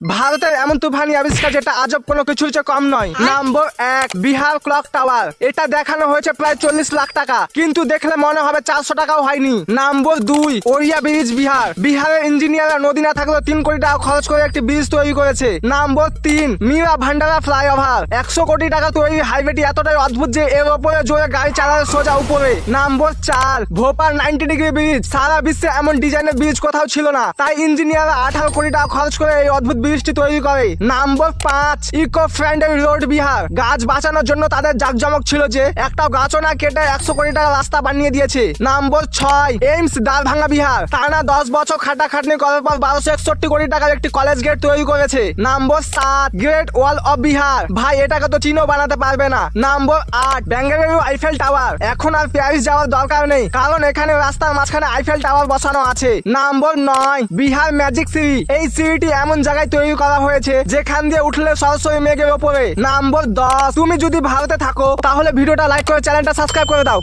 ভারতের এমন তুফানি আবিষ্কার যেটা আজব কোনো কিছুর চেয়ে কম নয়। নম্বর 1, বিহার ক্লক টাওয়ার। এটা দেখানো হয়েছে প্রায় 40 লাখ টাকা, কিন্তু দেখলে মনে হবে 400 টাকাও হয়নি। নম্বর 2, ওড়িয়া ব্রিজ বিহার। বিহারের ইঞ্জিনিয়াররা নদী না থাকলেও 3 কোটি টাকা খরচ করে একটি ব্রিজ তৈরি করেছে। নম্বর 3, মীরা ভান্ডারা ফ্লাইওভার। 100 কোটি টাকা তৈরি হাইওয়েটি এতটাই অদ্ভুত যে এর ওপরে জোরে গাড়ি চালায় সোজা উপরে। নম্বর 4, ভোপাল 90 ডিগ্রি ব্রিজ। সারা বিশ্বে এমন ডিজাইনের ব্রিজ কোথাও ছিল না, তাই ইঞ্জিনিয়াররা 18 কোটি টাকা খরচ করে এই অদ্ভুত ব্রিজটি তৈরি করে। নম্বর 5, ইকো ফ্রেন্ডলি রোড বিহার। গাছ বাঁচানোর জন্য তাদের জাকজমক ছিল যে একটাও গাছও না কেটে 100 কোটি টাকা রাস্তা বানিয়ে দিয়েছে। নম্বর 6, এইমস দ্বারভাঙ্গা বিহার। টানা 10 বছর খাটাখাটনি করার পর 1261 কোটি টাকার একটি কলেজ গেট তৈরি করেছে। নম্বর 7, গ্রেট ওয়াল অফ বিহার। ভাই এটাকে তো চীনও বানাতে পারবে না। নম্বর 8, বেঙ্গালুরু আইফেল টাওয়ার। এখন আর প্যারিস যাওয়ার দরকার নেই, কারণ এখানে রাস্তার মাঝখানে আইফেল টাওয়ার বসানো আছে। নম্বর 9, বিহার ম্যাজিক সিঁড়ি। এই সিঁড়িটি এমন জায়গায় তৈরি করা হয়েছে যেখান দিয়ে উঠলে সরাসরি মেঘের ওপরে। নম্বর 10, তুমি যদি ভারতে থাকো তাহলে ভিডিওটা লাইক করে চ্যানেলটা সাবস্ক্রাইব করে দাও।